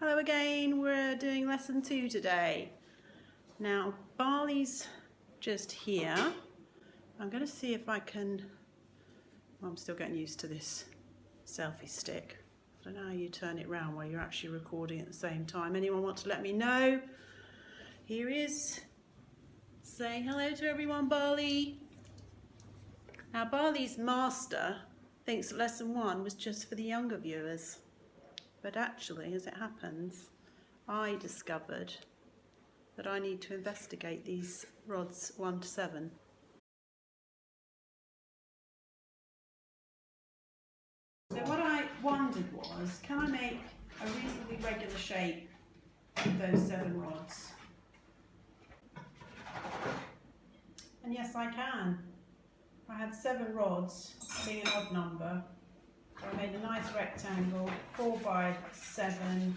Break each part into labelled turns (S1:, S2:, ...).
S1: Hello again, we're doing lesson 2 today. Now Barley's just here. I'm going to see if I can, well, I'm still getting used to this selfie stick. I don't know how you turn it around while you're actually recording at the same time. Anyone want to let me know? Here he is. Say hello to everyone, Barley. Now Barley's master thinks that lesson 1 was just for the younger viewers. But actually, as it happens, I discovered that I need to investigate these rods 1 to 7. So what I wondered was, can I make a reasonably regular shape with those 7 rods? And yes, I can. I had 7 rods, being an odd number. So I made a nice rectangle, 4 by 7,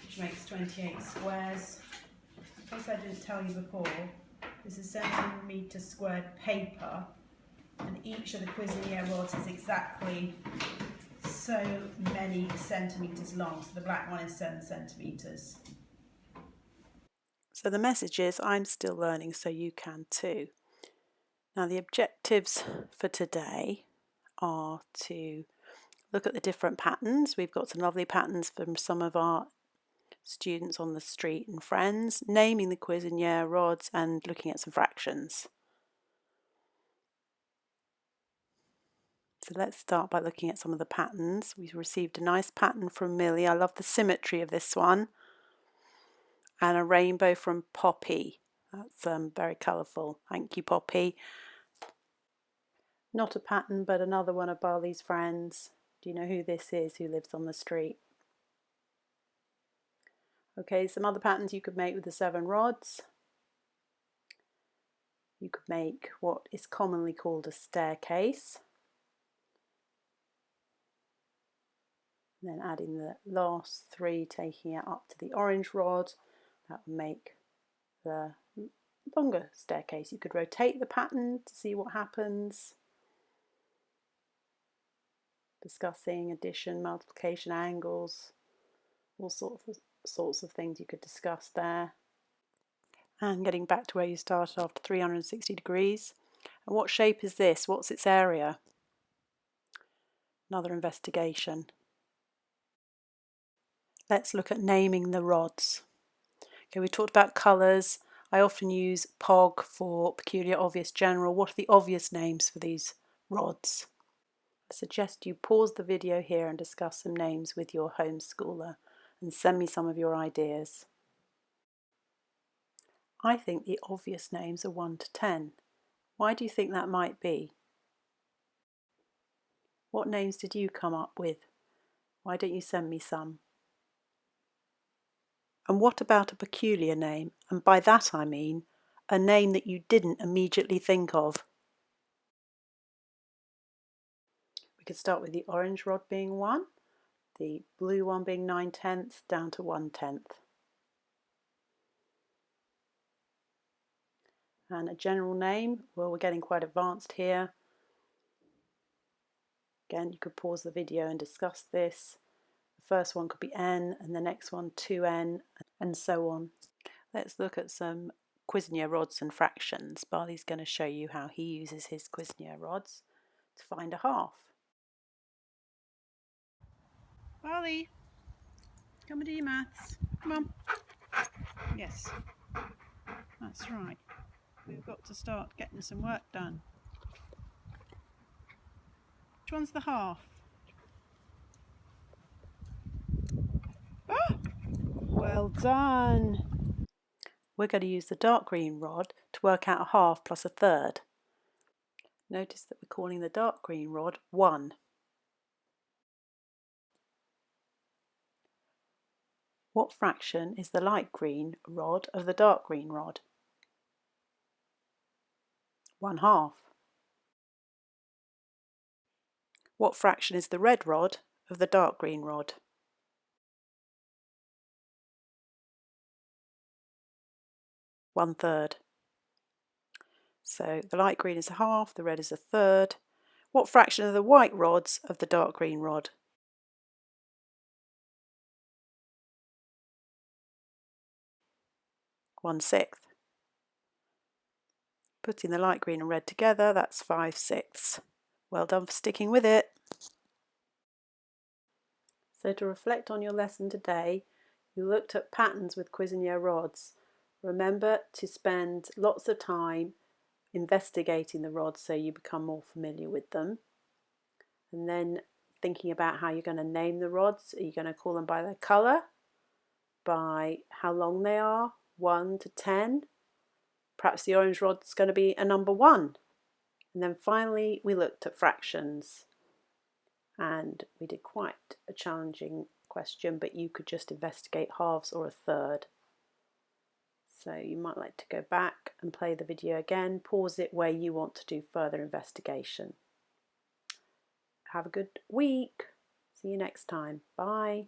S1: which makes 28 squares. In case I didn't tell you before, this is centimetre squared paper, and each of the Cuisenaire rods is exactly so many centimetres long. So the black one is 7 centimetres. So the message is, I'm still learning, so you can too. Now the objectives for today are to look at the different patterns. We've got some lovely patterns from some of our students on the street and friends, naming the Cuisenaire rods and looking at some fractions. So let's start by looking at some of the patterns. We've received a nice pattern from Millie. I love the symmetry of this one. And a rainbow from Poppy. That's very colourful. Thank you, Poppy. Not a pattern, but another one of Barley's friends. Do you know who this is, who lives on the street? Okay, some other patterns you could make with the 7 rods. You could make what is commonly called a staircase. And then adding the last 3, taking it up to the orange rod. That would make the longer staircase. You could rotate the pattern to see what happens. Discussing addition, multiplication, angles, all sorts of things you could discuss there. And getting back to where you started after 360 degrees. And what shape is this? What's its area? Another investigation. Let's look at naming the rods. Okay, we talked about colours. I often use POG for peculiar, obvious, general. What are the obvious names for these rods? I suggest you pause the video here and discuss some names with your homeschooler and send me some of your ideas. I think the obvious names are 1 to 10. Why do you think that might be? What names did you come up with? Why don't you send me some? And what about a peculiar name? And by that I mean a name that you didn't immediately think of. We could start with the orange rod being 1, the blue one being 9/10 down to 1/10. And a general name, well, we're getting quite advanced here. Again, you could pause the video and discuss this. The first one could be N, and the next one 2N, and so on. Let's look at some Cuisenaire rods and fractions. Barley's going to show you how he uses his Cuisenaire rods to find a half. Barley, come and do your maths. Come on. Yes, that's right. We've got to start getting some work done. Which one's the half? Ah! Well done. We're going to use the dark green rod to work out a half plus a third. Notice that we're calling the dark green rod 1. What fraction is the light green rod of the dark green rod? 1/2. What fraction is the red rod of the dark green rod? 1/3. So the light green is a half, the red is a third. What fraction are the white rods of the dark green rod? 1/6. Putting the light green and red together, that's 5/6. Well done for sticking with it. So to reflect on your lesson today, you looked at patterns with Cuisenaire rods. Remember to spend lots of time investigating the rods so you become more familiar with them. And then thinking about how you're going to name the rods. Are you going to call them by their colour? By how long they are? 1 to 10? Perhaps the orange rod's going to be a number 1. And then finally we looked at fractions. And we did quite a challenging question, but you could just investigate halves or a third. So you might like to go back and play the video again, pause it where you want to do further investigation. Have a good week. See you next time. Bye.